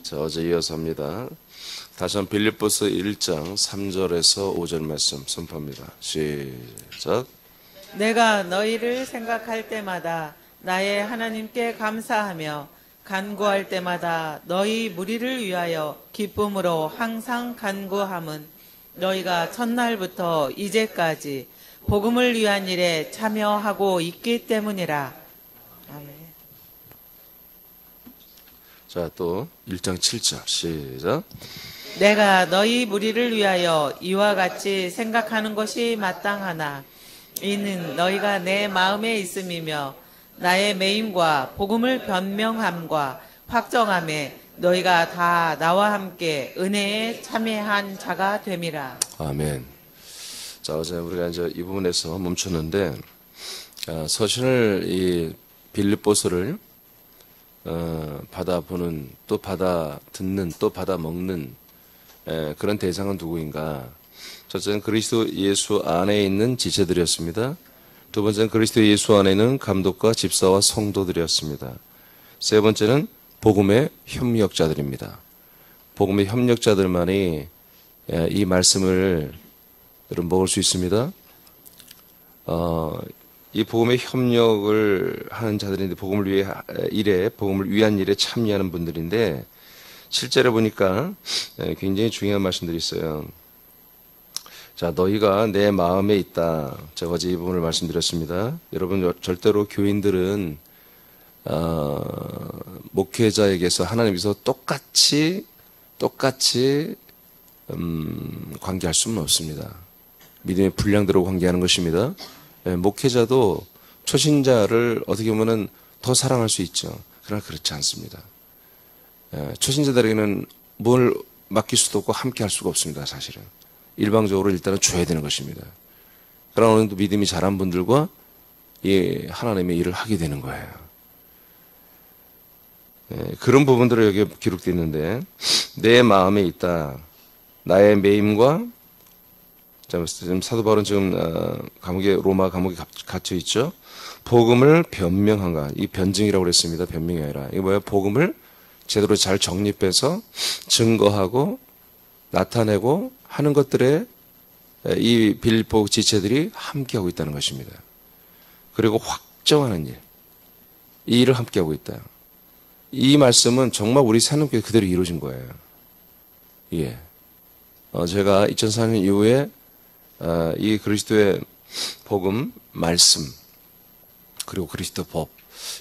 자, 어제 이어서 합니다. 다시 한번 빌립보서 1장 3절에서 5절 말씀 선포합니다. 시작. 내가 너희를 생각할 때마다 나의 하나님께 감사하며 간구할 때마다 너희 무리를 위하여 기쁨으로 항상 간구함은 너희가 첫날부터 이제까지 복음을 위한 일에 참여하고 있기 때문이라. 아멘. 자, 또 1장 7절 시작. 내가 너희 무리를 위하여 이와 같이 생각하는 것이 마땅하나 이는 너희가 내 마음에 있음이며 나의 매임과 복음을 변명함과 확정함에 너희가 다 나와 함께 은혜에 참여한 자가 됨이라. 아멘. 자, 어제 우리가 이제 이 부분에서 멈췄는데, 서신을 이 빌립보서를 받아보는, 또 받아 듣는, 또 받아 먹는 그런 대상은 누구인가? 첫째는 그리스도 예수 안에 있는 지체들이었습니다. 두 번째는 그리스도 예수 안에 있는 감독과 집사와 성도들이었습니다. 세 번째는 복음의 협력자들입니다. 복음의 협력자들만이 이 말씀을 여러분 먹을 수 있습니다. 이 복음의 협력을 하는 자들인데 복음을 위한 일에 참여하는 분들인데 실제로 보니까 굉장히 중요한 말씀들이 있어요. 자, 너희가 내 마음에 있다. 제가 어제 이 부분을 말씀드렸습니다. 여러분 절대로 교인들은 목회자에게서 하나님께서 똑같이 관계할 수는 없습니다. 믿음의 분량대로 관계하는 것입니다. 목회자도 초신자를 어떻게 보면은 더 사랑할 수 있죠. 그러나 그렇지 않습니다. 초신자들에게는 뭘 맡길 수도 없고 함께 할 수가 없습니다. 사실은 일방적으로 일단은 줘야 되는 것입니다. 그러나 어느 정도 믿음이 자란 분들과 이 하나님의 일을 하게 되는 거예요. 그런 부분들을 여기에 기록되어 있는데 내 마음에 있다. 나의 매임과 지금 사도 바울은 지금 로마 감옥에 갇혀 있죠. 복음을 변명한가. 이 변증이라고 그랬습니다. 변명이 아니라. 이게 뭐예요? 복음을 제대로 잘 정립해서 증거하고 나타내고 하는 것들에 이 빌립보 지체들이 함께하고 있다는 것입니다. 그리고 확정하는 일. 이 일을 함께하고 있다. 이 말씀은 정말 우리 산업교회 그대로 이루어진 거예요. 예. 제가 2004년 이후에 이 그리스도의 복음, 말씀, 그리고 그리스도 법,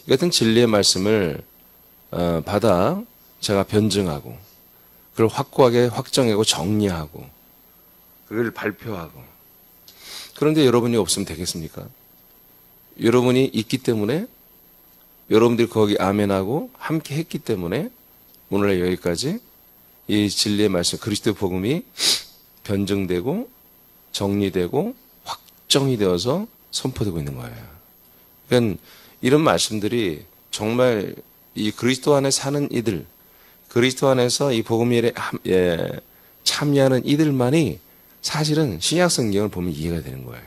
이 같은 진리의 말씀을 받아 제가 변증하고, 그걸 확고하게 확정하고 정리하고, 그걸 발표하고. 그런데 여러분이 없으면 되겠습니까? 여러분이 있기 때문에, 여러분들이 거기 아멘하고 함께 했기 때문에 오늘날 여기까지 이 진리의 말씀, 그리스도의 복음이 변증되고 정리되고 확정이 되어서 선포되고 있는 거예요. 그러니까 이런 말씀들이 정말 이 그리스도 안에 사는 이들, 그리스도 안에서 이 복음 일에 참여하는 이들만이 사실은 신약 성경을 보면 이해가 되는 거예요.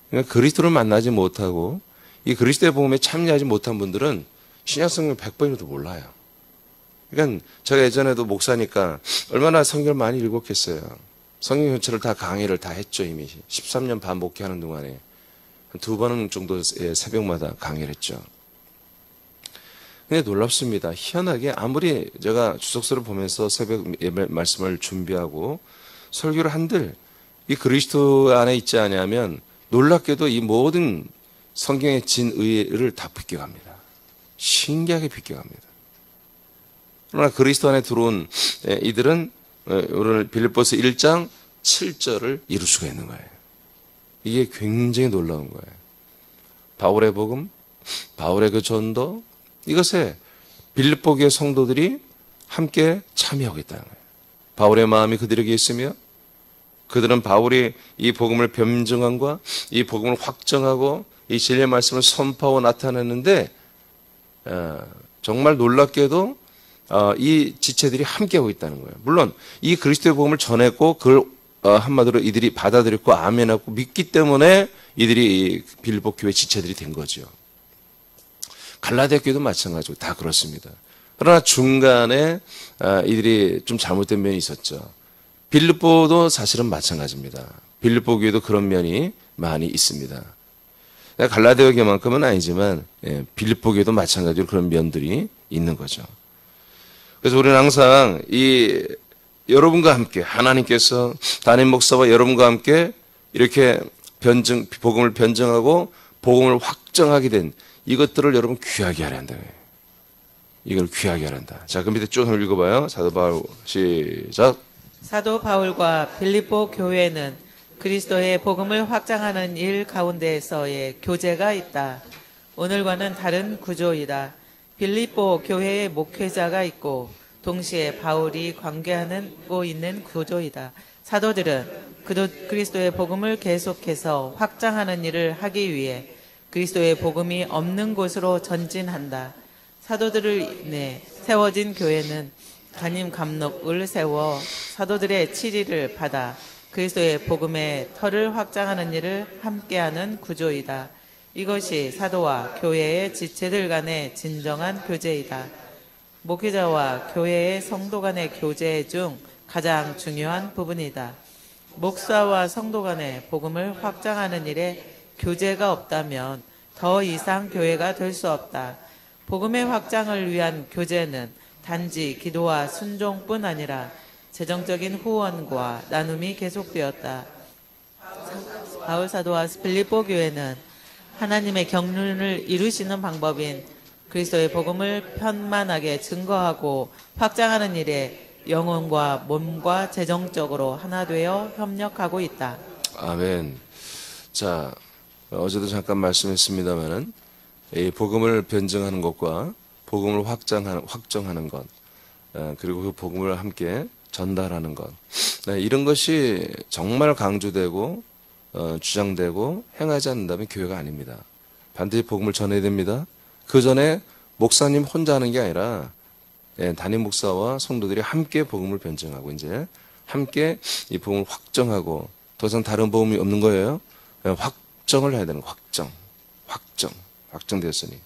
그러니까 그리스도를 만나지 못하고 이 그리스도의 복음에 참여하지 못한 분들은 신약 성경 100번이라도 몰라요. 그러니까 제가 예전에도 목사니까 얼마나 성경을 많이 읽었겠어요. 성경 전체를 다 강의를 다 했죠. 이미 13년 반 목회하는 동안에 한 2번 정도 새벽마다 강의를 했죠. 근데 놀랍습니다. 희한하게 아무리 제가 주석서를 보면서 새벽 예배 말씀을 준비하고 설교를 한들 이 그리스도 안에 있지 않으면 놀랍게도 이 모든 성경의 진의를 다 비껴갑니다. 신기하게 비껴갑니다. 그러나 그리스도 안에 들어온 이들은 오늘 빌립보서 1장 7절을 이룰 수가 있는 거예요. 이게 굉장히 놀라운 거예요. 바울의 복음, 바울의 그 전도, 이것에 빌립보 교회 성도들이 함께 참여하고 있다는 거예요. 바울의 마음이 그들에게 있으며 그들은 바울이 이 복음을 변증함과 이 복음을 확정하고 이 진리의 말씀을 선포하고 나타냈는데 정말 놀랍게도 이 지체들이 함께하고 있다는 거예요. 물론 이 그리스도의 복음을 전했고 그걸 한마디로 이들이 받아들였고 아멘하고 믿기 때문에 이들이 빌립보 교회 지체들이 된 거죠. 갈라디아 교회도 마찬가지고 다 그렇습니다. 그러나 중간에 이들이 좀 잘못된 면이 있었죠. 빌립보도 사실은 마찬가지입니다. 빌립보 교회도 그런 면이 많이 있습니다. 갈라디아 교회만큼은 아니지만 빌립보 교회도 마찬가지로 그런 면들이 있는 거죠. 그래서 우리는 항상 여러분과 함께 하나님께서 담임 목사와 여러분과 함께 이렇게 복음을 변증하고 복음을 확정하게 된 이것들을 여러분 귀하게 하려 한다. 이걸 귀하게 하려 한다. 자, 그 밑에 쭉 읽어봐요. 사도 바울 시작. 사도 바울과 빌립보 교회는 그리스도의 복음을 확장하는 일 가운데에서의 교제가 있다. 오늘과는 다른 구조이다. 빌립보 교회의 목회자가 있고 동시에 바울이 관계하고 있는 구조이다. 사도들은 그리스도의 복음을 계속해서 확장하는 일을 하기 위해 그리스도의 복음이 없는 곳으로 전진한다. 사도들을 인해 세워진 교회는 담임 감독을 세워 사도들의 치리를 받아 그리스도의 복음의 터를 확장하는 일을 함께하는 구조이다. 이것이 사도와 교회의 지체들 간의 진정한 교제이다. 목회자와 교회의 성도 간의 교제 중 가장 중요한 부분이다. 목사와 성도 간의 복음을 확장하는 일에 교제가 없다면 더 이상 교회가 될 수 없다. 복음의 확장을 위한 교제는 단지 기도와 순종뿐 아니라 재정적인 후원과 나눔이 계속되었다. 바울 사도와 빌립보 교회는 하나님의 경륜을 이루시는 방법인 그리스도의 복음을 편만하게 증거하고 확장하는 일에 영혼과 몸과 재정적으로 하나 되어 협력하고 있다. 아멘. 자, 어제도 잠깐 말씀했습니다만은 이 복음을 변증하는 것과 복음을 확정하는 것, 그리고 그 복음을 함께 전달하는 것, 이런 것이 정말 강조되고 주장되고 행하지 않는다면 교회가 아닙니다. 반드시 복음을 전해야 됩니다. 그 전에 목사님 혼자 하는 게 아니라 담임 목사와 성도들이 함께 복음을 변증하고 이제 함께 이 복음을 확정하고 더 이상 다른 복음이 없는 거예요. 확정을 해야 되는 거. 확정되었으니.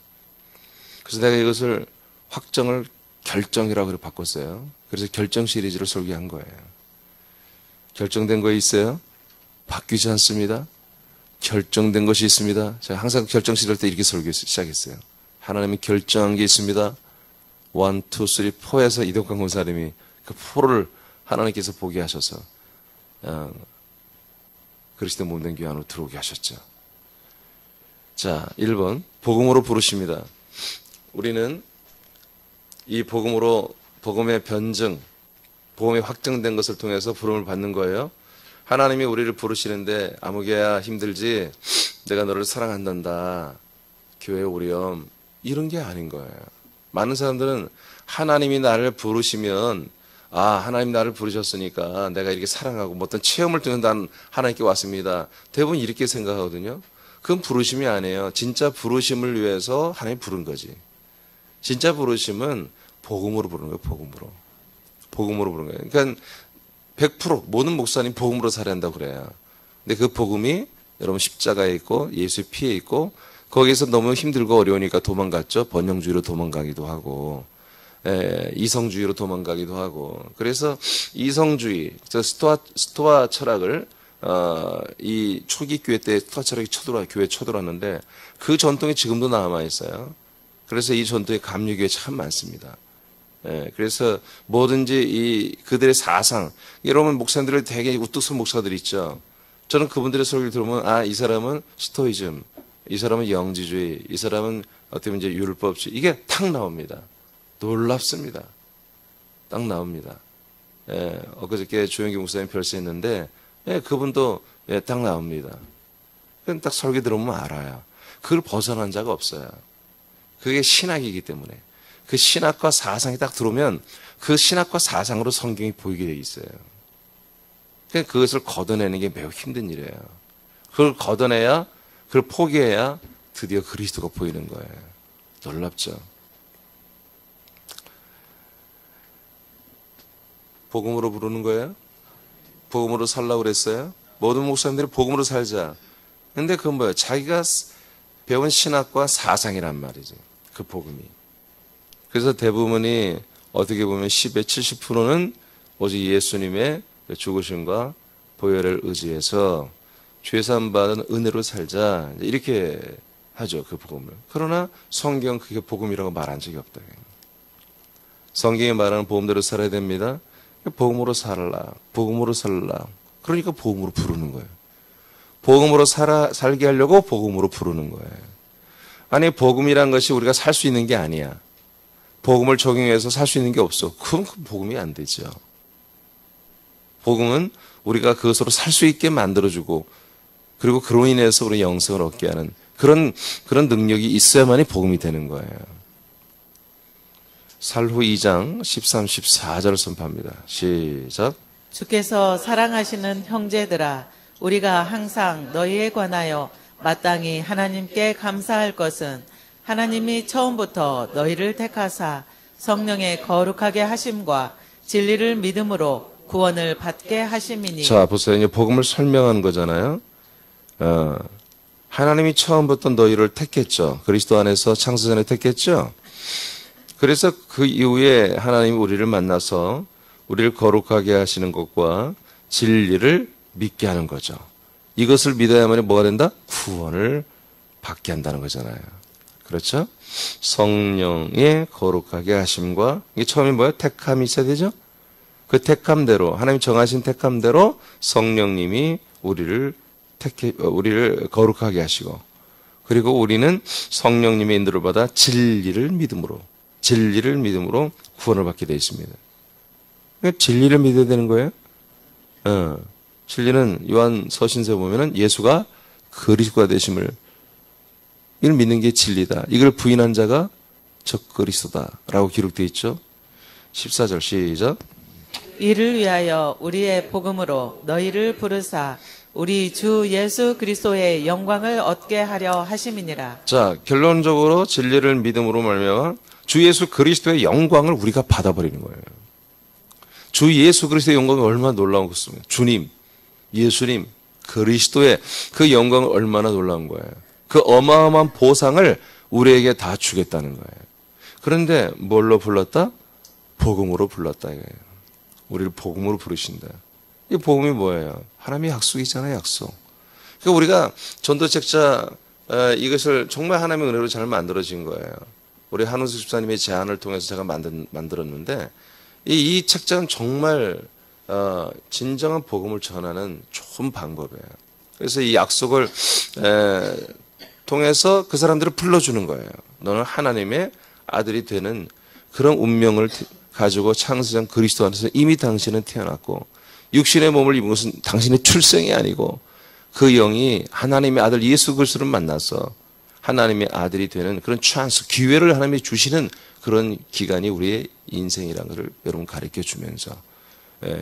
그래서 내가 이것을 확정을 결정이라고 바꿨어요. 그래서 결정 시리즈로 설교한 거예요. 결정된 거 있어요? 바뀌지 않습니다. 결정된 것이 있습니다. 제가 항상 결정 시리즈 할 때 이렇게 설교 시작했어요. 하나님이 결정한 게 있습니다. 1, 2, 3, 4에서 이덕광 권사님이 그 4를 하나님께서 보게 하셔서 그리스도 몸된 교회 안으로 들어오게 하셨죠. 자, 1번 복음으로 부르십니다. 우리는 이 복음의 변증, 복음이 확정된 것을 통해서 부름을 받는 거예요. 하나님이 우리를 부르시는데 아무개야 힘들지 내가 너를 사랑한단다. 교회 오렴. 이런 게 아닌 거예요. 많은 사람들은 하나님이 나를 부르시면 하나님 나를 부르셨으니까 내가 이렇게 사랑하고 어떤 체험을 통해서 난 하나님께 왔습니다. 대부분 이렇게 생각하거든요. 그건 부르심이 아니에요. 진짜 부르심을 위해서 하나님 부른 거지. 진짜 부르심은 복음으로 부르는 거예요. 복음으로 부르는 거예요. 그러니까 100% 모든 목사님 복음으로 살아야 한다고 그래요. 근데 그 복음이 여러분 십자가에 있고 예수의 피에 있고 거기에서 너무 힘들고 어려우니까 도망갔죠. 번영주의로 도망가기도 하고 이성주의로 도망가기도 하고. 그래서 이성주의, 스토아 철학을 이 초기 교회 때 스토아 철학이 교회에 쳐들어왔는데 그 전통이 지금도 남아 있어요. 그래서 이 전통의 감리교회 참 많습니다. 그래서 뭐든지 그들의 사상, 여러분 목사님들 되게 우뚝 선 목사들 있죠. 저는 그분들의 설교를 들으면 이 사람은 스토이즘, 이 사람은 영지주의, 이 사람은 어떻게 보면 이제 율법주의, 이게 탁 나옵니다. 놀랍습니다. 딱 나옵니다. 엊그저께 조영기 목사님 별세했는데 그분도 딱 나옵니다. 그건 딱 설교 들으면 알아요. 그걸 벗어난 자가 없어요. 그게 신학이기 때문에. 그 신학과 사상이 딱 들어오면 그 신학과 사상으로 성경이 보이게 돼 있어요. 그러니까 그것을 걷어내는 게 매우 힘든 일이에요. 그걸 걷어내야, 그걸 포기해야 드디어 그리스도가 보이는 거예요. 놀랍죠? 복음으로 부르는 거예요? 복음으로 살라고 그랬어요? 모든 목사님들이 복음으로 살자. 근데 그건 뭐예요? 자기가 배운 신학과 사상이란 말이지. 그 복음이. 그래서 대부분이 어떻게 보면 10의 70%는 오직 예수님의 죽으심과 보혈을 의지해서 죄사함받은 은혜로 살자 이렇게 하죠. 그 복음을. 그러나 성경 그게 복음이라고 말한 적이 없다. 성경이 말하는 복음대로 살아야 됩니다. 복음으로 살라. 복음으로 살라. 그러니까 복음으로 부르는 거예요. 복음으로 살게 하려고 복음으로 부르는 거예요. 아니 복음이란 것이 우리가 살 수 있는 게 아니야. 복음을 적용해서 살 수 있는 게 없어. 그럼 복음이 안 되죠. 복음은 우리가 그것으로 살 수 있게 만들어주고 그리고 그로 인해서 우리 영생을 얻게 하는 그런 능력이 있어야만이 복음이 되는 거예요. 살후 2장 13, 14절을 선포합니다. 시작. 주께서 사랑하시는 형제들아, 우리가 항상 너희에 관하여 마땅히 하나님께 감사할 것은 하나님이 처음부터 너희를 택하사 성령의 거룩하게 하심과 진리를 믿음으로 구원을 받게 하심이니. 자, 보세요. 이제 복음을 설명한 거잖아요. 하나님이 처음부터 너희를 택했죠. 그리스도 안에서 창세전에 택했죠. 그래서 그 이후에 하나님이 우리를 만나서 우리를 거룩하게 하시는 것과 진리를 믿게 하는 거죠. 이것을 믿어야만이 뭐가 된다? 구원을 받게 한다는 거잖아요. 그렇죠? 성령의 거룩하게 하심과 이게 처음에 뭐예요? 택함이 있어야 되죠? 그 택함대로 하나님 정하신 택함대로 성령님이 우리를 거룩하게 하시고 그리고 우리는 성령님의 인도를 받아 진리를 믿음으로 구원을 받게 되어 있습니다. 그러니까 진리를 믿어야 되는 거예요. 진리는 요한 서신서에 보면은 예수가 그리스도가 되심을 이걸 믿는 게 진리다. 이걸 부인한 자가 적 그리스도다라고 기록되어 있죠. 14절 시작. 이를 위하여 우리의 복음으로 너희를 부르사 우리 주 예수 그리스도의 영광을 얻게 하려 하심이니라. 자, 결론적으로 진리를 믿음으로 말미암아 주 예수 그리스도의 영광을 우리가 받아버리는 거예요. 주 예수 그리스도의 영광이 얼마나 놀라운 것입니까? 주님, 예수님, 그리스도의 그 영광은 얼마나 놀라운 거예요. 그 어마어마한 보상을 우리에게 다 주겠다는 거예요. 그런데 뭘로 불렀다? 복음으로 불렀다 이거예요. 우리를 복음으로 부르신다. 이 복음이 뭐예요? 하나님의 약속이잖아요, 약속. 그러니까 우리가 전도책자 이것을 정말 하나님의 은혜로 잘 만들어진 거예요. 우리 한우숙 집사님의 제안을 통해서 제가 만들었는데 이 책자는 정말 진정한 복음을 전하는 좋은 방법이에요. 그래서 이 약속을 통해서 그 사람들을 불러주는 거예요. 너는 하나님의 아들이 되는 그런 운명을 가지고 창세전 그리스도 안에서 이미 당신은 태어났고 육신의 몸을 입은 것은 당신의 출생이 아니고 그 영이 하나님의 아들 예수 그리스도를 만나서 하나님의 아들이 되는 그런 찬스, 기회를 하나님이 주시는 그런 기간이 우리의 인생이라는 것을 여러분 가르쳐 주면서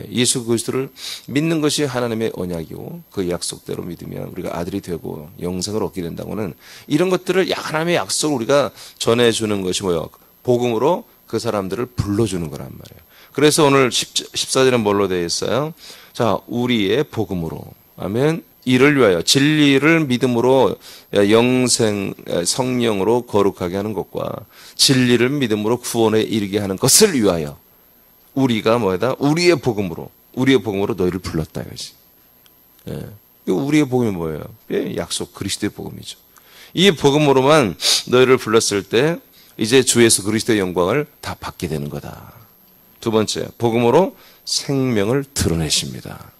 예수 그리스도를 믿는 것이 하나님의 언약이고 그 약속대로 믿으면 우리가 아들이 되고 영생을 얻게 된다고는 이런 것들을 하나님의 약속을 우리가 전해주는 것이 뭐예요? 복음으로 그 사람들을 불러주는 거란 말이에요. 그래서 오늘 14절은 뭘로 되어 있어요? 자, 우리의 복음으로. 아멘. 이를 위하여 진리를 믿음으로 영생 성령으로 거룩하게 하는 것과 진리를 믿음으로 구원에 이르게 하는 것을 위하여 우리가 뭐다? 우리의 복음으로 너희를 불렀다 이거지. 예. 우리의 복음이 뭐예요? 약속 그리스도의 복음이죠. 이 복음으로만 너희를 불렀을 때 이제 주 예수 그리스도의 영광을 다 받게 되는 거다. 두 번째, 복음으로 생명을 드러내십니다.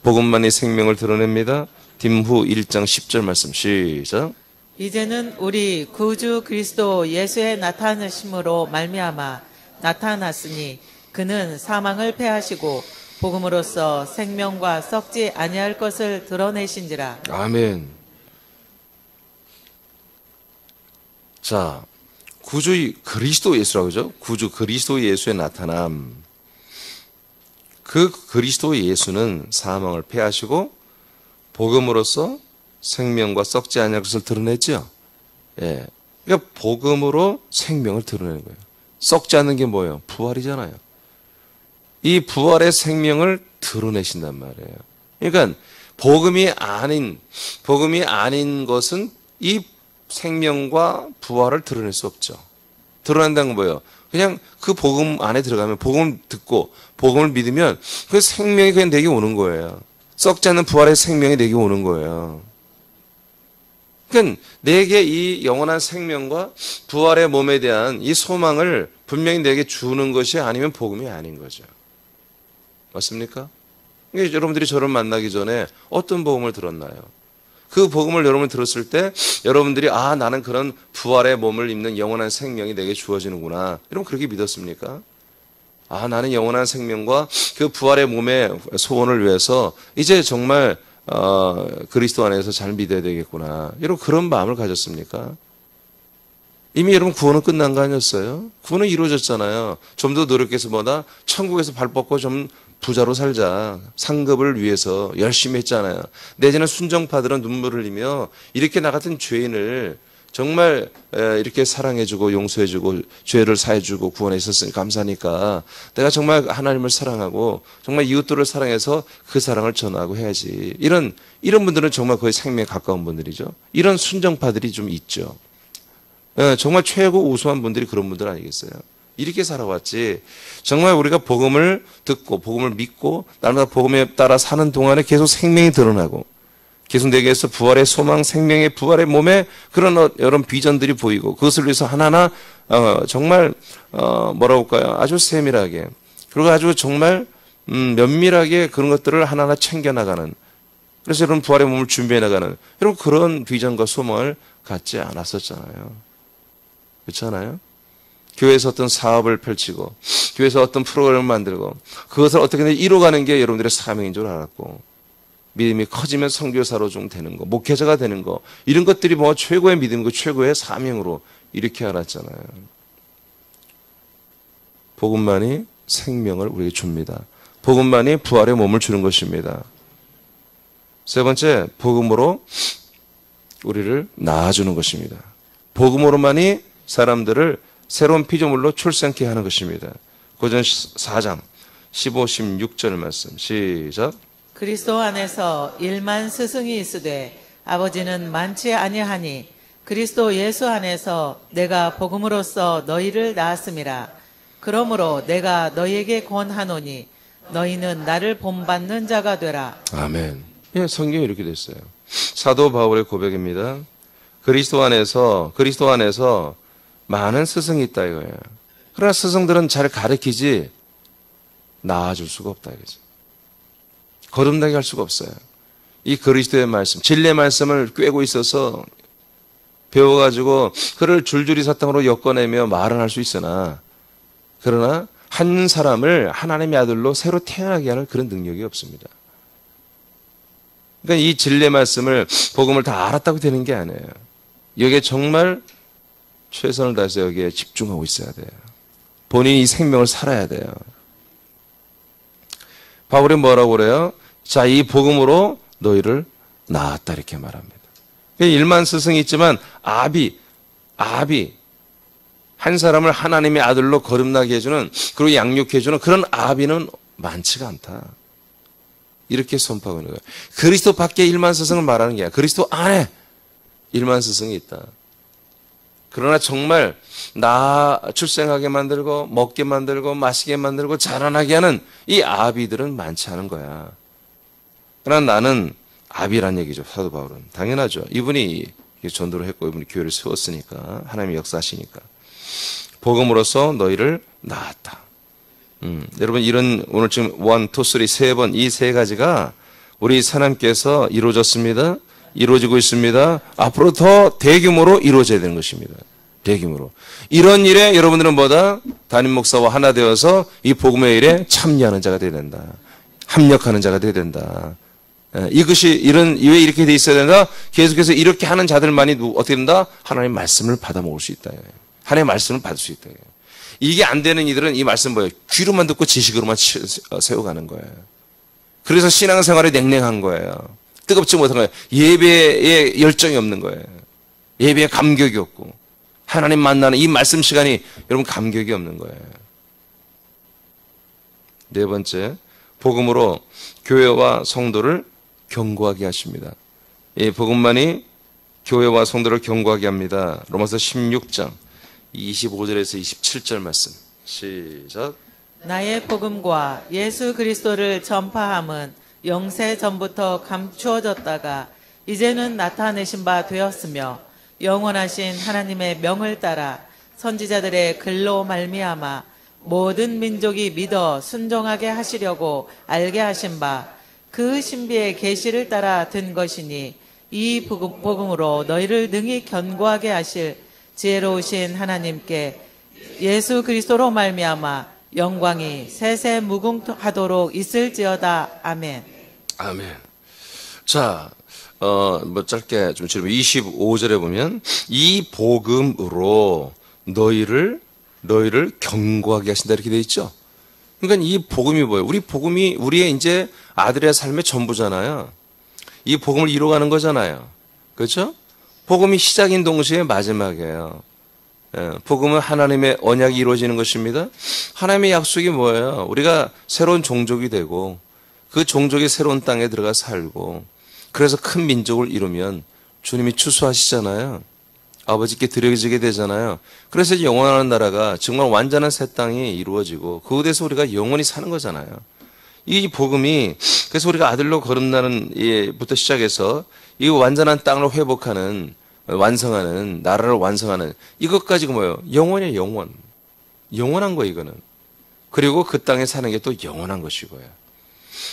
복음만이 생명을 드러냅니다. 디모데 1장 10절 말씀 시작. 이제는 우리 구주 그리스도 예수의 나타나심으로 말미암아 나타났으니 그는 사망을 패하시고 복음으로써 생명과 썩지 아니할 것을 드러내신지라. 아멘. 자, 구주 그리스도 예수라고 그러죠? 구주 그리스도 예수의 나타남. 그 그리스도 예수는 사망을 패하시고 복음으로써 생명과 썩지 아니할 것을 드러냈죠. 예. 그러니까 복음으로 생명을 드러내는 거예요. 썩지 않는 게 뭐예요? 부활이잖아요. 이 부활의 생명을 드러내신단 말이에요. 그러니까 복음이 아닌 것은 이 생명과 부활을 드러낼 수 없죠. 드러낸다는 건 뭐예요? 그냥 그 복음 안에 들어가면 복음을 듣고 복음을 믿으면 그 생명이 그냥 내게 오는 거예요. 썩지 않는 부활의 생명이 내게 오는 거예요. 그러니까 내게 이 영원한 생명과 부활의 몸에 대한 이 소망을 분명히 내게 주는 것이 아니면 복음이 아닌 거죠. 맞습니까? 그러니까 여러분들이 저를 만나기 전에 어떤 복음을 들었나요? 그 복음을 여러분이 들었을 때 여러분들이 아 나는 그런 부활의 몸을 입는 영원한 생명이 내게 주어지는구나. 여러분 그렇게 믿었습니까? 아 나는 영원한 생명과 그 부활의 몸의 소원을 위해서 이제 정말 그리스도 안에서 잘 믿어야 되겠구나. 여러분 그런 마음을 가졌습니까? 이미 여러분 구원은 끝난 거 아니었어요? 구원은 이루어졌잖아요. 좀 더 노력해서 뭐다? 천국에서 발 뻗고 좀 부자로 살자. 상급을 위해서 열심히 했잖아요. 내지는 순정파들은 눈물을 흘리며 이렇게 나 같은 죄인을 정말 이렇게 사랑해주고 용서해주고 죄를 사해주고 구원해 주셨으니 감사하니까 내가 정말 하나님을 사랑하고 정말 이웃들을 사랑해서 그 사랑을 전하고 해야지. 이런 분들은 정말 거의 생명에 가까운 분들이죠. 이런 순정파들이 좀 있죠. 정말 최고 우수한 분들이 그런 분들 아니겠어요? 이렇게 살아왔지. 정말 우리가 복음을 듣고 복음을 믿고 날마다 복음에 따라 사는 동안에 계속 생명이 드러나고 계속 내게서 부활의 소망, 생명의 부활의 몸에 그런 여러 비전들이 보이고 그것을 위해서 하나하나 정말 뭐라고 할까요? 아주 세밀하게 그리고 아주 정말 면밀하게 그런 것들을 하나하나 챙겨나가는 그래서 여러분 부활의 몸을 준비해 나가는 여러분 그런 비전과 소망을 갖지 않았었잖아요. 그렇잖아요? 교회에서 어떤 사업을 펼치고 교회에서 어떤 프로그램을 만들고 그것을 어떻게든 이뤄가는 게 여러분들의 사명인 줄 알았고 믿음이 커지면 선교사로 좀 되는 거 목회자가 되는 거 이런 것들이 뭐 최고의 믿음이고 최고의 사명으로 이렇게 알았잖아요. 복음만이 생명을 우리에게 줍니다. 복음만이 부활의 몸을 주는 것입니다. 세 번째, 복음으로 우리를 낳아주는 것입니다. 복음으로만이 사람들을 새로운 피조물로 출생케 하는 것입니다. 고전 4장 15, 16절 말씀 시작. 그리스도 안에서 일만 스승이 있으되 아버지는 많지 아니하니 그리스도 예수 안에서 내가 복음으로써 너희를 낳았음이라. 그러므로 내가 너희에게 권하노니 너희는 나를 본받는 자가 되라. 아멘. 예, 성경이 이렇게 됐어요. 사도 바울의 고백입니다. 그리스도 안에서 많은 스승이 있다 이거예요. 그러나 스승들은 잘 가르치지 낳아줄 수가 없다 이거죠. 거듭나게 할 수가 없어요. 이 그리스도의 말씀, 진리의 말씀을 꿰고 있어서 배워가지고 그를 줄줄이 사탕으로 엮어내며 말은 할 수 있으나 그러나 한 사람을 하나님의 아들로 새로 태어나게 하는 그런 능력이 없습니다. 그러니까 이 진리의 말씀을 복음을 다 알았다고 되는 게 아니에요. 여기에 정말 최선을 다해서 여기에 집중하고 있어야 돼요. 본인이 이 생명을 살아야 돼요. 바울이 뭐라고 그래요? 자, 이 복음으로 너희를 낳았다 이렇게 말합니다. 일만 스승이 있지만 아비 한 사람을 하나님의 아들로 거듭나게 해주는 그리고 양육해 주는 그런 아비는 많지가 않다. 이렇게 선포하고 있는 거예요. 그리스도 밖에 일만 스승을 말하는 게 아니라 그리스도 안에 일만 스승이 있다. 그러나 정말 나 출생하게 만들고 먹게 만들고 마시게 만들고 자라나게 하는 이 아비들은 많지 않은 거야. 그러나 나는 아비란 얘기죠. 사도 바울은. 당연하죠. 이분이 전도를 했고 이분이 교회를 세웠으니까 하나님이 역사하시니까. 복음으로써 너희를 낳았다. 여러분 이런 오늘 지금 1, 2, 3 세 번 이 세 가지가 우리 하나님께서 이루어졌습니다. 이루어지고 있습니다. 앞으로 더 대규모로 이루어져야 되는 것입니다. 대규모로. 이런 일에 여러분들은 뭐다? 담임 목사와 하나 되어서 이 복음의 일에 참여하는 자가 되어야 된다. 합력하는 자가 되어야 된다. 이것이 왜 이렇게 돼 있어야 된다? 계속해서 이렇게 하는 자들만이 어떻게 된다? 하나님의 말씀을 받아 먹을 수 있다. 하나님의 말씀을 받을 수 있다. 이게 안 되는 이들은 이 말씀 뭐예요? 귀로만 듣고 지식으로만 세워가는 거예요. 그래서 신앙생활이 냉랭한 거예요. 뜨겁지 못한 거예요. 예배에 열정이 없는 거예요. 예배에 감격이 없고 하나님 만나는 이 말씀 시간이 여러분 감격이 없는 거예요. 네 번째, 복음으로 교회와 성도를 견고하게 하십니다. 이 복음만이 교회와 성도를 견고하게 합니다. 로마서 16장 25절에서 27절 말씀. 시작. 나의 복음과 예수 그리스도를 전파함은 영세 전부터 감추어졌다가 이제는 나타내신 바 되었으며 영원하신 하나님의 명을 따라 선지자들의 글로 말미암아 모든 민족이 믿어 순종하게 하시려고 알게 하신 바 그 신비의 계시를 따라 든 것이니 이 복음으로 너희를 능히 견고하게 하실 지혜로우신 하나님께 예수 그리스도로 말미암아 영광이 세세 무궁하도록 있을지어다. 아멘. 아멘. 자, 뭐 짧게 좀 질문 25절에 보면 이 복음으로 너희를 견고하게 하신다 이렇게 돼 있죠. 그러니까 이 복음이 뭐예요? 우리 복음이 우리의 이제 아들의 삶의 전부잖아요. 이 복음을 이루어가는 거잖아요. 그렇죠? 복음이 시작인 동시에 마지막이에요. 복음은 하나님의 언약이 이루어지는 것입니다. 하나님의 약속이 뭐예요? 우리가 새로운 종족이 되고 그 종족이 새로운 땅에 들어가 살고 그래서 큰 민족을 이루면 주님이 추수하시잖아요. 아버지께 드려지게 되잖아요. 그래서 영원한 나라가 정말 완전한 새 땅이 이루어지고 그곳에서 우리가 영원히 사는 거잖아요. 이 복음이 그래서 우리가 아들로 거듭나는 예부터 시작해서 이 완전한 땅을 회복하는 완성하는 나라를 완성하는 이것까지가 뭐예요? 영원이에요. 영원. 영원한 거예요. 이거는. 그리고 그 땅에 사는 게 또 영원한 것이고요.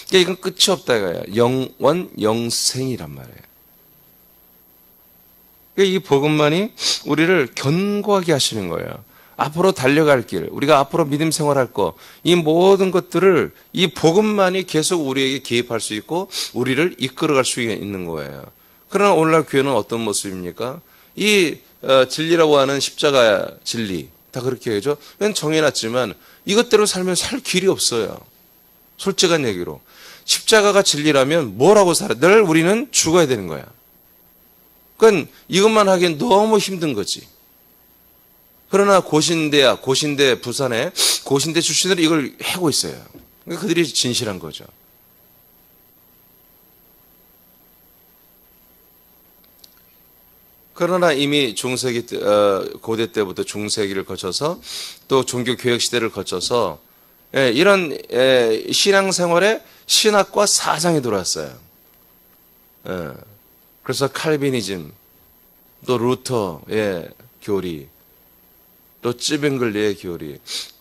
그러니까 이건 끝이 없다 이거예요. 영원 영생이란 말이에요. 이 복음만이 우리를 견고하게 하시는 거예요. 앞으로 달려갈 길, 우리가 앞으로 믿음 생활할 거, 이 모든 것들을 이 복음만이 계속 우리에게 개입할 수 있고 우리를 이끌어갈 수 있는 거예요. 그러나 오늘날 교회는 어떤 모습입니까? 이 진리라고 하는 십자가 진리, 다 그렇게 해야죠. 그냥 정해놨지만 이것대로 살면 살 길이 없어요. 솔직한 얘기로. 십자가가 진리라면 뭐라고 살아? 늘 우리는 죽어야 되는 거야. 그러니까 이것만 하기엔 너무 힘든 거지. 그러나 고신대 부산에 고신대 출신들이 이걸 하고 있어요. 그러니까 그들이 진실한 거죠. 그러나 이미 중세기 고대 때부터 중세기를 거쳐서 또 종교 교역 시대를 거쳐서 이런 신앙생활에 신학과 사상이 들어왔어요. 그래서 칼비니즘, 또 루터의 교리, 또 찌뱅글리의 교리,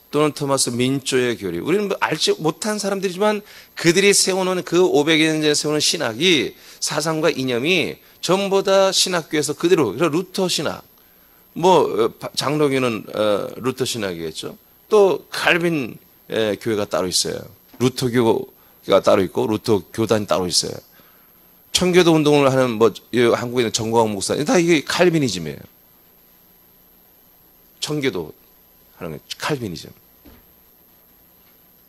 또는 토마스 민초의 교리. 우리는 알지 못한 사람들이지만 그들이 세워놓은 그 500년 전에 세우는 신학이 사상과 이념이 전부 다 신학교에서 그대로. 그래서 루터 신학, 뭐 장로교는 루터 신학이겠죠. 또 칼빈 교회가 따로 있어요. 루터교가 따로 있고 루터 교단이 따로 있어요. 청교도 운동을 하는 뭐 한국에 있는 정광 목사 다 이게 칼비니즘이에요. 청교도 하는 게 칼비니즘.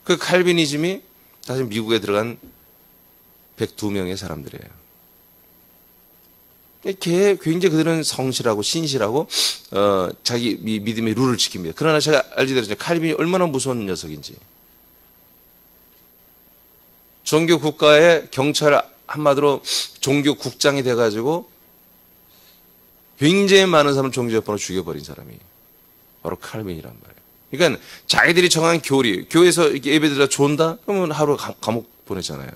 그 칼비니즘이 사실 미국에 들어간 102명의 사람들이에요. 굉장히 그들은 성실하고 신실하고 자기 믿음의 룰을 지킵니다. 그러나 제가 알지대로 칼빈이 얼마나 무서운 녀석인지. 종교 국가의 경찰 한마디로 종교 국장이 돼가지고 굉장히 많은 사람을 종교적으로 죽여버린 사람이 바로 칼빈이란 말이에요. 그러니까 자기들이 정한 교리, 교회에서 이렇게 예배드리다 존다? 그러면 하루 감옥 보내잖아요.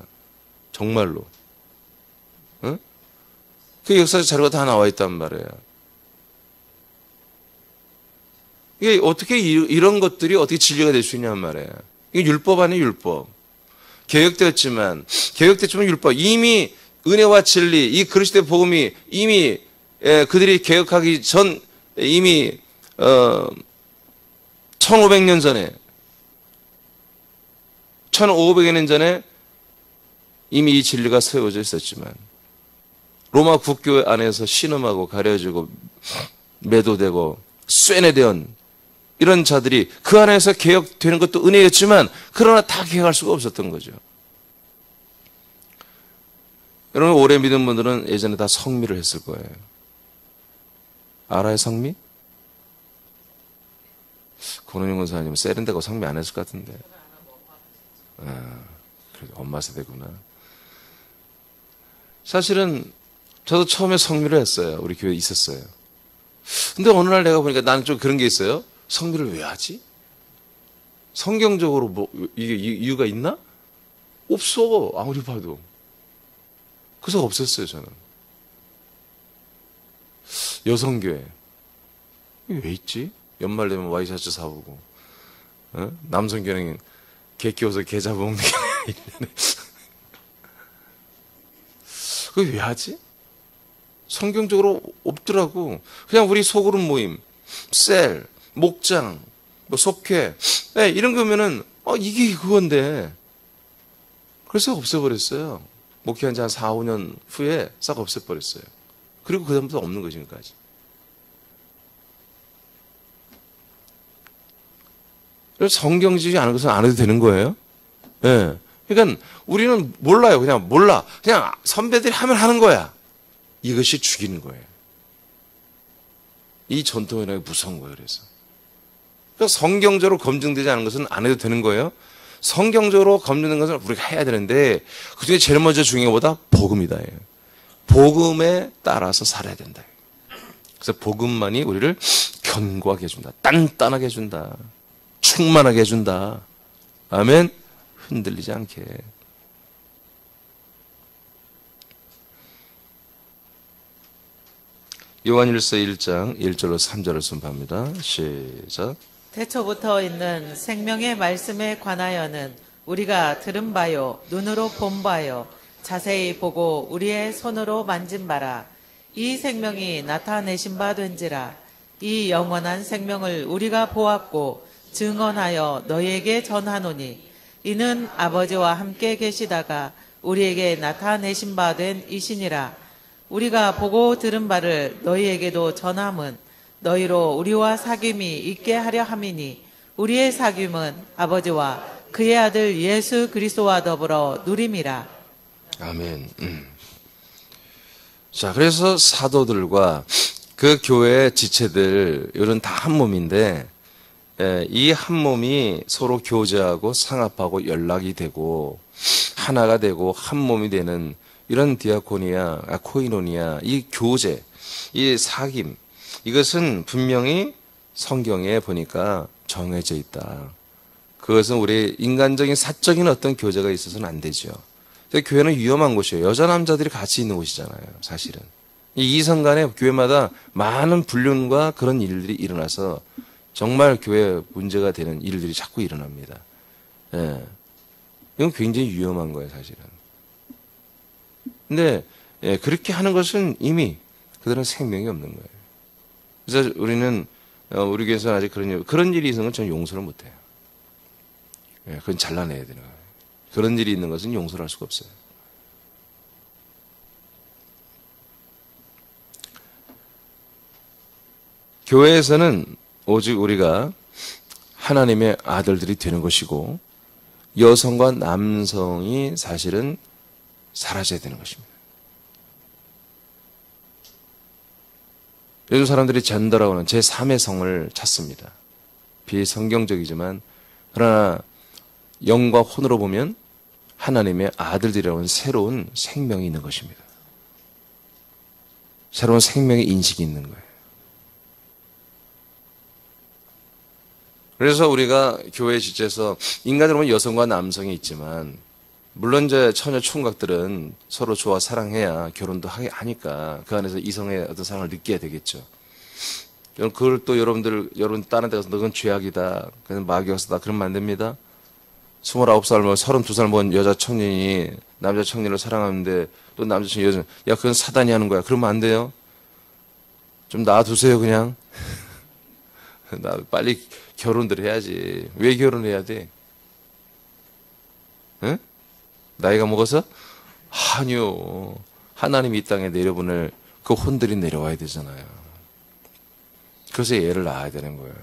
정말로. 응? 그 역사적 자료가 다 나와 있단 말이에요. 이게 어떻게 이런 것들이 어떻게 진리가 될 수 있냔 말이에요. 이게 율법 아니에요, 율법. 개혁되었지만 율법. 이미 은혜와 진리, 이 그리스도의 복음이 이미 그들이 개혁하기 전 이미 1500년 전에 1500년 전에 이미 이 진리가 세워져 있었지만 로마 국교 안에서 신음하고 가려지고 매도되고 쇠뇌된 이런 자들이 그 안에서 개혁되는 것도 은혜였지만 그러나 다 개혁할 수가 없었던 거죠. 여러분 오래 믿은 분들은 예전에 다 성미를 했을 거예요. 알아요 성미? 권은영 권사님은 세련되고 성미 안 했을 것 같은데. 그래도 엄마 세대구나. 사실은 저도 처음에 성미를 했어요. 우리 교회에 있었어요. 근데 어느 날 내가 보니까 나는 좀 그런 게 있어요. 성묘를 왜 하지? 성경적으로 뭐 이게 이유가 있나? 없어. 아무리 봐도. 그래서 없었어요, 저는. 여성교회. 이게 왜 있지? 연말 되면 와이셔츠 사오고, 어? 남성교회는 개 키워서 개 잡아먹는 게 있네. 그게 왜 하지? 성경적으로 없더라고. 그냥 우리 소그룹 모임, 셀, 목장, 뭐 속회, 네, 이런 거면은, 이게 그건데. 그래서 없애버렸어요. 목회한 지 한 4, 5년 후에 싹 없애버렸어요. 그리고 그다음부터 없는 거지, 지금까지. 성경지지 않은 것은 안 해도 되는 거예요. 예. 네. 그러니까 우리는 몰라요. 그냥 몰라. 그냥 선배들이 하면 하는 거야. 이것이 죽이는 거예요. 이 전통이라는 게 무서운 거예요. 그래서. 그러니까 성경적으로 검증되지 않은 것은 안 해도 되는 거예요. 성경적으로 검증된 것은 우리가 해야 되는데 그중에 제일 먼저 중요한 것보다 복음이다. 복음에 따라서 살아야 된다. 그래서 복음만이 우리를 견고하게 해준다. 단단하게 해준다. 충만하게 해준다. 아멘. 흔들리지 않게. 요한일서 1장 1절로 3절을 선포합니다. 시작. 태초부터 있는 생명의 말씀에 관하여는 우리가 들은 바요 눈으로 본 바요 자세히 보고 우리의 손으로 만진 바라. 이 생명이 나타내신 바 된지라. 이 영원한 생명을 우리가 보았고 증언하여 너희에게 전하노니 이는 아버지와 함께 계시다가 우리에게 나타내신 바 된 이시니라. 우리가 보고 들은 바를 너희에게도 전함은 너희로 우리와 사귐이 있게 하려 함이니 우리의 사귐은 아버지와 그의 아들 예수 그리스도와 더불어 누림이라. 아멘. 자, 그래서 사도들과 그 교회의 지체들 이런 다 한 몸인데 이 한 몸이 서로 교제하고 상합하고 연락이 되고 하나가 되고 한 몸이 되는 이런 디아코니아, 코이노니아, 이 교제, 이 사귐, 이것은 분명히 성경에 보니까 정해져 있다. 그것은 우리 인간적인 사적인 어떤 교제가 있어서는 안 되죠. 교회는 위험한 곳이에요. 여자 남자들이 같이 있는 곳이잖아요. 사실은. 이 이성 간에 교회마다 많은 불륜과 그런 일들이 일어나서 정말 교회 문제가 되는 일들이 자꾸 일어납니다. 예. 이건 굉장히 위험한 거예요, 사실은. 근데 그렇게 하는 것은 이미 그들은 생명이 없는 거예요. 그래서 우리는 우리 교회에서는 아직 그런 일이 있는 건 저는 용서를 못해요. 예, 그건 잘라내야 되는 거예요. 그런 일이 있는 것은 용서를 할 수가 없어요. 교회에서는 오직 우리가 하나님의 아들들이 되는 것이고 여성과 남성이 사실은 사라져야 되는 것입니다. 요즘 사람들이 젠더라고 하는 제3의 성을 찾습니다. 비성경적이지만 그러나 영과 혼으로 보면 하나님의 아들들이라고 하는 새로운 생명이 있는 것입니다. 새로운 생명의 인식이 있는 거예요. 그래서 우리가 교회 지체에서 인간으로 보면 여성과 남성이 있지만 물론 이제 처녀 총각들은 서로 좋아 사랑해야 결혼도 하니까 그 안에서 이성의 어떤 사랑을 느껴야 되겠죠. 그걸 또 여러분 다른 데 가서 너는 죄악이다, 그냥 마귀였다 그러면 안 됩니다. 29살, 32살 먹은 여자 청년이 남자 청년을 사랑하는데 또 남자 청년 여자, 야 그건 사단이 하는 거야. 그러면 안 돼요. 좀 놔두세요 그냥. 나 빨리 결혼들 해야지. 왜 결혼해야 돼? 응? 나이가 먹어서? 아니요. 하나님이 이 땅에 내려보낼 그 혼들이 내려와야 되잖아요. 그래서 얘를 낳아야 되는 거예요.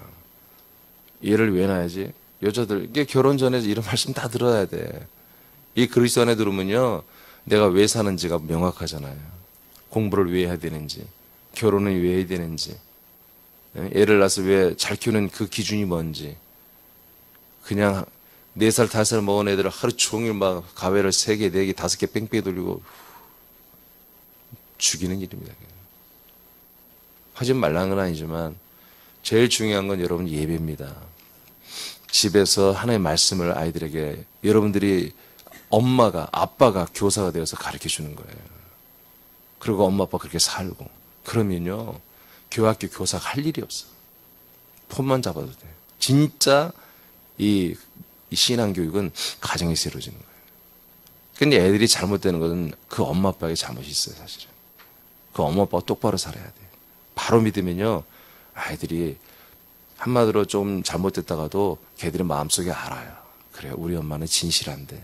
얘를 왜 낳아야지? 여자들, 이게 결혼 전에 이런 말씀 다 들어야 돼. 이 그리스도 안에 들으면요, 내가 왜 사는지가 명확하잖아요. 공부를 왜 해야 되는지, 결혼을 왜 해야 되는지, 애를 낳아서 왜 잘 키우는 그 기준이 뭔지. 그냥 4살, 5살 먹은 애들을 하루 종일 막 가회를 3개, 4개, 5개 뺑뺑이 돌리고 죽이는 일입니다. 하지 말라는 건 아니지만 제일 중요한 건 여러분 예배입니다. 집에서 하나님의 말씀을 아이들에게 여러분들이 엄마가 아빠가 교사가 되어서 가르쳐 주는 거예요. 그리고 엄마 아빠 그렇게 살고 그러면요 교학교 교사가 할 일이 없어. 폰만 잡아도 돼. 진짜 이 신앙교육은 가정에서 이루어지는 거예요. 근데 애들이 잘못되는 것은 그 엄마 아빠의 잘못이 있어요, 사실은. 그 엄마 아빠가 똑바로 살아야 돼. 바로 믿으면요, 아이들이 한마디로 좀 잘못됐다가도 걔들의 마음속에 알아요. 그래, 우리 엄마는 진실한데,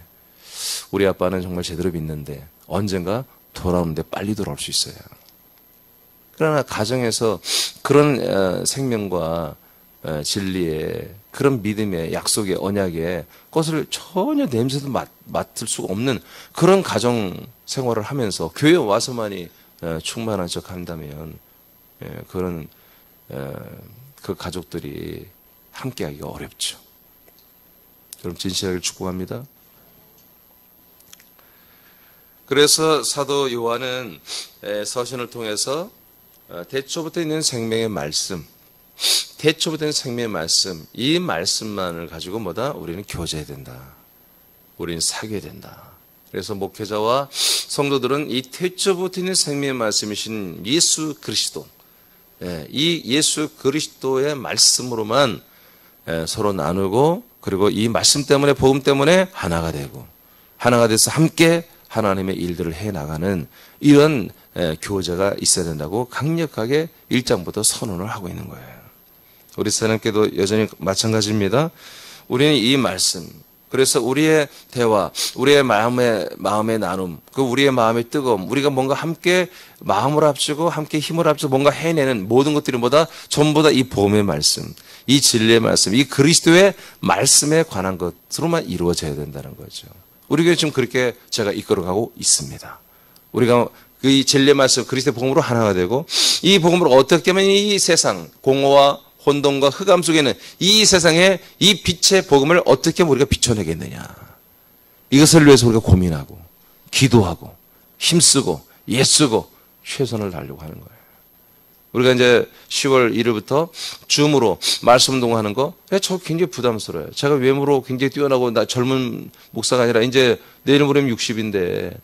우리 아빠는 정말 제대로 믿는데, 언젠가 돌아오는데 빨리 돌아올 수 있어요. 그러나 가정에서 그런 생명과 진리의 그런 믿음의 약속의 언약의 것을 전혀 냄새도 맡을 수가 없는 그런 가정 생활을 하면서 교회 와서만이 충만한 척 한다면 그런 그 가족들이 함께하기가 어렵죠. 여러분 진실하게 축복합니다. 그래서 사도 요한은 서신을 통해서 태초부터 있는 생명의 말씀, 태초부터 있는 생명의 말씀, 이 말씀만을 가지고 우리는 교제해야 된다. 우리는 사귀어야 된다. 그래서 목회자와 성도들은 이 태초부터 있는 생명의 말씀이신 예수 그리스도, 이 예수 그리스도의 말씀으로만 서로 나누고, 그리고 이 말씀 때문에, 복음 때문에 하나가 되고, 하나가 돼서 함께 하나님의 일들을 해나가는 이런 교제가 있어야 된다고 강력하게 1장부터 선언을 하고 있는 거예요. 우리 사람께도 여전히 마찬가지입니다. 우리는 이 말씀, 그래서 우리의 대화, 우리의 마음의 나눔, 그 우리의 마음의 뜨거움, 우리가 뭔가 함께 마음을 합치고 함께 힘을 합치고 뭔가 해내는 모든 것들이 전부 다 이 복음의 말씀, 이 진리의 말씀, 이 그리스도의 말씀에 관한 것으로만 이루어져야 된다는 거죠. 우리 교회 지금 그렇게 제가 이끌어가고 있습니다. 우리가 이 진리의 말씀, 그리스도의 복음으로 하나가 되고, 이 복음으로 어떻게 하면 이 세상, 공허와 혼돈과 흑암 속에는 이 세상에 이 빛의 복음을 어떻게 우리가 비춰내겠느냐. 이것을 위해서 우리가 고민하고, 기도하고, 힘쓰고, 애쓰고, 최선을 다하려고 하는 거예요. 우리가 이제 10월 1일부터 줌으로 말씀 운동하는 거, 저 굉장히 부담스러워요. 제가 외모로 굉장히 뛰어나고 나 젊은 목사가 아니라 이제 내일 모레면 60인데,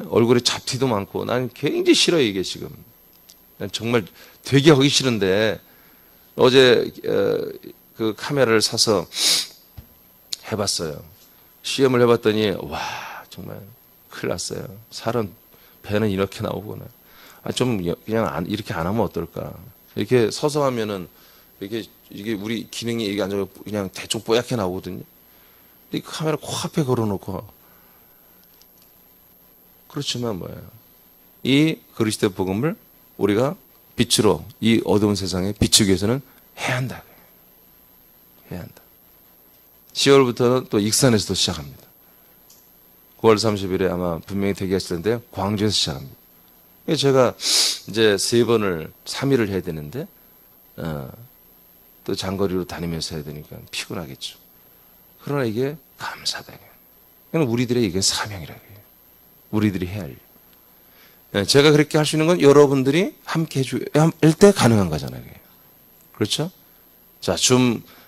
얼굴에 잡티도 많고, 난 굉장히 싫어요, 이게 지금. 난 정말 되게 하기 싫은데, 어제 그 카메라를 사서 해봤어요. 시험을 해봤더니 와 정말 큰일 났어요. 살은 배는 이렇게 나오구나. 좀 그냥 이렇게 안 하면 어떨까. 이렇게 서서 하면은 이게 우리 기능이 이게 안 좋고 그냥 대충 뽀얗게 나오거든요. 이 카메라 코앞에 걸어놓고 그렇지만 뭐예요? 이 그리스도의 복음을 우리가 빛으로 이 어두운 세상에 비추기 위해서는 해야 한다. 해야 한다. 10월부터는 또 익산에서도 시작합니다. 9월 30일에 아마 분명히 대기하실 텐데 광주에서 시작합니다. 제가 이제 3일을 해야 되는데 또 장거리로 다니면서 해야 되니까 피곤하겠죠. 그러나 이게 감사다. 우리들의 이게 사명이라고 해요. 우리들이 해야 할 일. 제가 그렇게 할 수 있는 건 여러분들이 함께 할 때 가능한 거잖아요. 그렇죠? 자,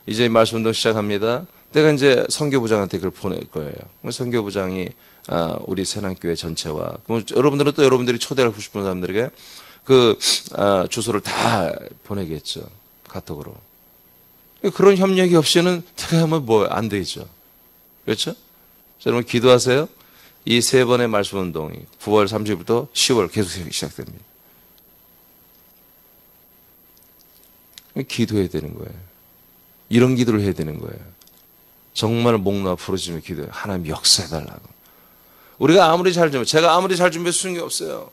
이제 말씀 운동 시작합니다. 내가 이제 선교부장한테 그걸 보낼 거예요. 선교부장이 우리 세남교회 전체와 여러분들은 또 여러분들이 초대하고 싶은 사람들에게 그 주소를 다 보내겠죠. 카톡으로. 그런 협력이 없이는 제가 하면 안 되죠. 그렇죠? 자, 여러분 기도하세요. 이 3번의 말씀 운동이 9월 30일부터 10월 계속 시작됩니다. 기도해야 되는 거예요. 이런 기도를 해야 되는 거예요. 정말 목 놓아 부르짖으며 기도해요. 하나님 역사해달라고. 우리가 제가 아무리 잘 준비해서 쓰는 게 없어요.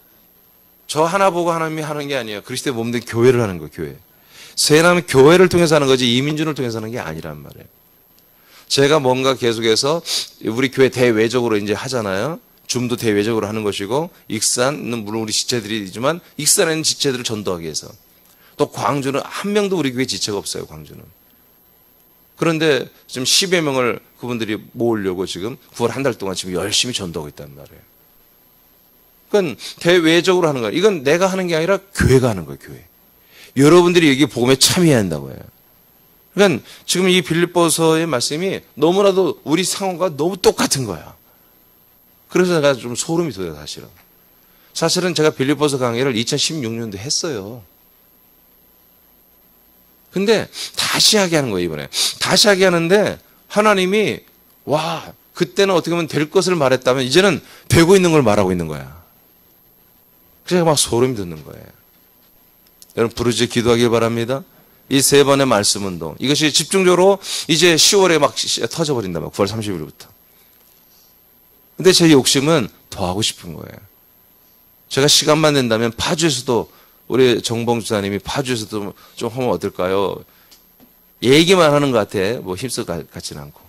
저 하나 보고 하나님이 하는 게 아니에요. 그리스도의 몸 된 교회를 하는 거예요. 교회. 세남은 교회를 통해서 하는 거지 이민준을 통해서 하는 게 아니란 말이에요. 제가 뭔가 계속해서 우리 교회 대외적으로 이제 하잖아요. 줌도 대외적으로 하는 것이고 익산은 물론 우리 지체들이지만 익산에 있는 지체들을 전도하기 위해서 또 광주는 한 명도 우리 교회 지체가 없어요. 광주는. 그런데 지금 10여 명을 그분들이 모으려고 지금 9월 한 달 동안 지금 열심히 전도하고 있단 말이에요. 그건 대외적으로 하는 거예요. 이건 내가 하는 게 아니라 교회가 하는 거예요. 교회. 여러분들이 여기 복음에 참여해야 한다고 해요. 그러니까 지금 이 빌립보서의 말씀이 너무나도 우리 상황과 너무 똑같은 거야. 그래서 제가 좀 소름이 돋아요, 사실은. 사실은 제가 빌립보서 강의를 2016년도에 했어요. 근데 다시 하게 하는 거예요, 이번에. 다시 하게 하는데 하나님이 와, 그때는 어떻게 보면 될 것을 말했다면 이제는 되고 있는 걸 말하고 있는 거야. 그래서 막 소름이 돋는 거예요. 여러분 부르짖어 기도하길 바랍니다. 이 세 번의 말씀 운동. 이것이 집중적으로 이제 10월에 막 터져버린다, 막 9월 30일부터. 근데 제 욕심은 더 하고 싶은 거예요. 제가 시간만 된다면 파주에서도 우리 정봉 주사님이 파주에서도 좀 하면 어떨까요? 얘기만 하는 것 같아. 뭐 힘써 같지는 않고.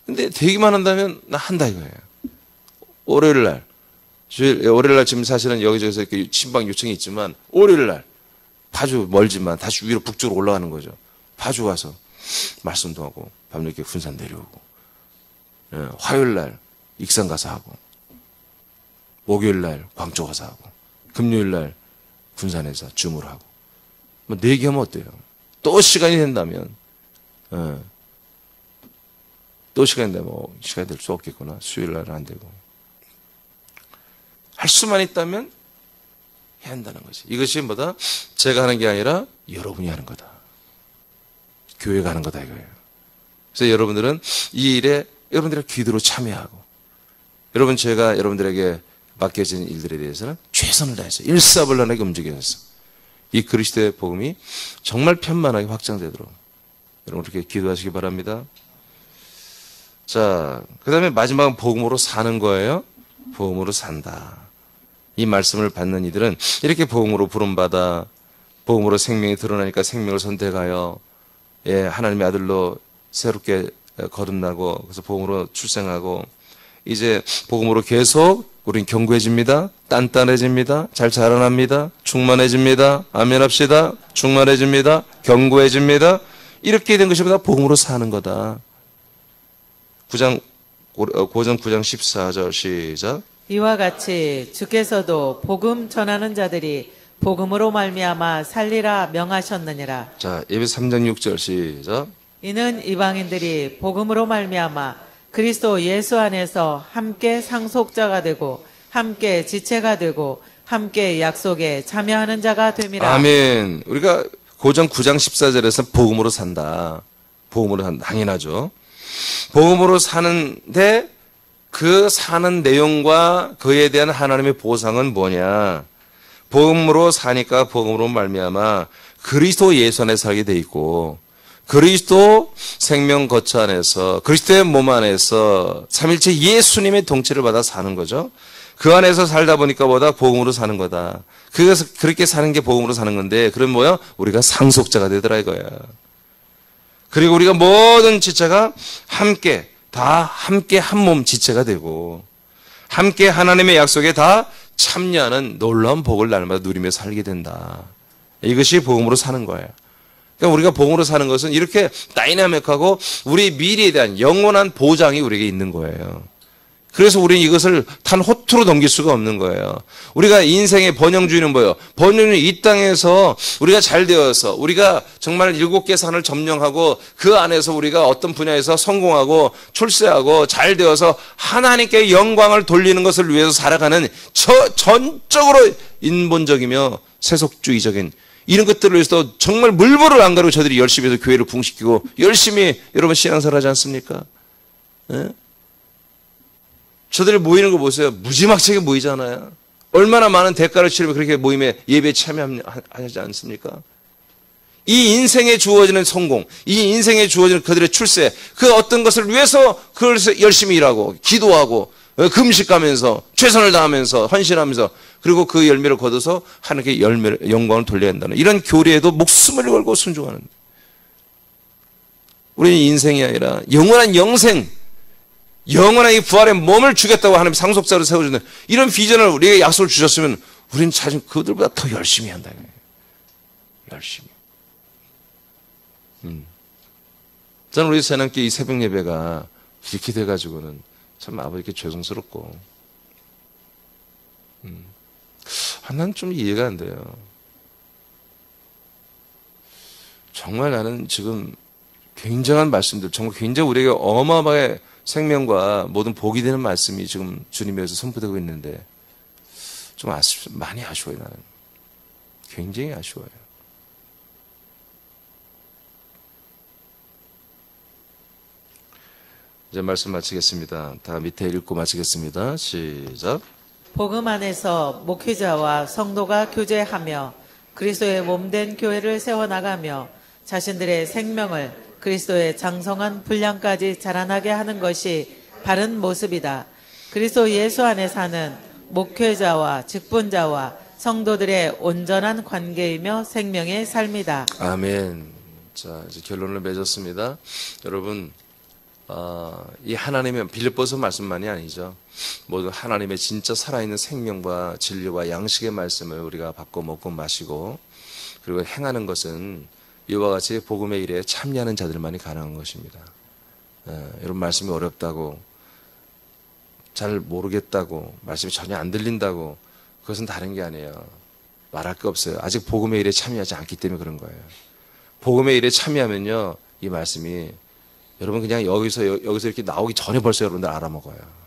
근데 되기만 한다면 나 한다 이거예요. 월요일 날. 월요일 날 지금 사실은 여기저기서 이렇게 신방 요청이 있지만 월요일 날 파주 멀지만 다시 위로 북쪽으로 올라가는 거죠. 파주 가서 말씀도 하고 밤늦게 군산 내려오고 화요일 날 익산 가서 하고 목요일 날 광주 가서 하고 금요일 날 군산에서 줌으로 하고 뭐 4개 하면 어때요? 또 시간이 된다면 또 시간이 되면 시간이 될 수 없겠구나. 수요일 날은 안 되고 할 수만 있다면 해야 한다는 거지. 이것이 뭐다? 제가 하는 게 아니라 여러분이 하는 거다. 교회가 하는 거다 이거예요. 그래서 여러분들은 이 일에 여러분들의 기도로 참여하고 여러분 제가 여러분들에게 맡겨진 일들에 대해서는 최선을 다해서 일사불란하게 움직여서 이 그리스도의 복음이 정말 편만하게 확장되도록 여러분 그렇게 기도하시기 바랍니다. 자, 그 다음에 마지막은 복음으로 사는 거예요. 복음으로 산다. 이 말씀을 받는 이들은 이렇게 복음으로 부름받아 복음으로 생명이 드러나니까 생명을 선택하여 하나님의 아들로 새롭게 거듭나고 그래서 복음으로 출생하고 이제 복음으로 계속 우린 견고해집니다. 단단해집니다. 잘 자라납니다. 충만해집니다. 아멘 합시다. 충만해집니다. 견고해집니다. 이렇게 된 것이 다 복음으로 사는 거다. 고전 9장 14절 시작. 이와 같이 주께서도 복음 전하는 자들이 복음으로 말미암아 살리라 명하셨느니라. 자, 예배서 3장 6절 시작. 이는 이방인들이 복음으로 말미암아 그리스도 예수 안에서 함께 상속자가 되고 함께 지체가 되고 함께 약속에 참여하는 자가 됨이라. 아멘. 우리가 고전 9장 14절에서 복음으로 산다. 복음으로 산다. 당연하죠. 복음으로 사는데 그 사는 내용과 그에 대한 하나님의 보상은 뭐냐? 복음으로 사니까 복음으로 말미암아 그리스도 예수 안에 살게 돼 있고 그리스도 생명 거처 안에서 그리스도의 몸 안에서 삼일체 예수님의 통치를 받아 사는 거죠. 그 안에서 살다 보니까 뭐다? 복음으로 사는 거다. 그래서 그렇게 사는 게 복음으로 사는 건데 그럼 뭐야? 우리가 상속자가 되더라 이거야. 그리고 우리가 모든 지체가 함께 다 함께 한 몸 지체가 되고 함께 하나님의 약속에 다 참여하는 놀라운 복을 날마다 누리며 살게 된다. 이것이 복음으로 사는 거예요. 그러니까 우리가 복음으로 사는 것은 이렇게 다이나믹하고 우리 미래에 대한 영원한 보장이 우리에게 있는 거예요. 그래서 우리는 이것을 단 호투로 넘길 수가 없는 거예요. 우리가 인생의 번영주의는 뭐예요? 번영주의는 이 땅에서 우리가 잘 되어서 우리가 정말 7개 산을 점령하고 그 안에서 우리가 어떤 분야에서 성공하고 출세하고 잘 되어서 하나님께 영광을 돌리는 것을 위해서 살아가는 전적으로 인본적이며 세속주의적인 이런 것들을 위해서 정말 물불을 안 가리고 저들이 열심히 해서 교회를 부흥시키고 열심히 여러분 신앙생활 하지 않습니까? 네? 저들이 모이는 거 보세요. 무지막지하게 모이잖아요. 얼마나 많은 대가를 치르며 그렇게 모임에 예배에 참여하지 않습니까? 이 인생에 주어지는 성공, 이 인생에 주어지는 그들의 출세, 그 어떤 것을 위해서 그걸 열심히 일하고 기도하고 금식하면서 최선을 다하면서 헌신하면서 그리고 그 열매를 거둬서 하나님께 영광을 돌려야 한다는 이런 교리에도 목숨을 걸고 순종하는 우리는 인생이 아니라 영원한 영생 영원한 이 부활의 몸을 주겠다고 하나님 상속자로 세워주는 이런 비전을 우리에게 약속을 주셨으면 우리는 사실 그들보다 더 열심히 한다. 열심히. 저는 우리 새남께 이 새벽 예배가 이렇게 돼가지고는 참 아버지께 죄송스럽고 난 좀 이해가 안 돼요. 정말 나는 지금 굉장한 말씀들, 정말 굉장히 우리에게 어마어마하게 생명과 모든 복이 되는 말씀이 지금 주님에서 선포되고 있는데 좀 많이 아쉬워요. 나는 굉장히 아쉬워요. 이제 말씀 마치겠습니다. 다 밑에 읽고 마치겠습니다. 시작. 복음 안에서 목회자와 성도가 교제하며 그리스도의 몸된 교회를 세워나가며 자신들의 생명을 그리스도의 장성한 분량까지 자라나게 하는 것이 바른 모습이다. 그리스도 예수 안에 사는 목회자와 직분자와 성도들의 온전한 관계이며 생명의 삶이다. 아멘. 자, 이제 결론을 맺었습니다. 여러분, 이 하나님의 빌립보서 말씀만이 아니죠. 모두 하나님의 진짜 살아있는 생명과 진리와 양식의 말씀을 우리가 받고 먹고 마시고 그리고 행하는 것은 이와 같이 복음의 일에 참여하는 자들만이 가능한 것입니다. 여러분 말씀이 어렵다고 잘 모르겠다고 말씀이 전혀 안 들린다고 그것은 다른 게 아니에요. 말할 게 없어요. 아직 복음의 일에 참여하지 않기 때문에 그런 거예요. 복음의 일에 참여하면요 이 말씀이 여러분 그냥 여기서 이렇게 나오기 전에 벌써 여러분들 알아먹어요.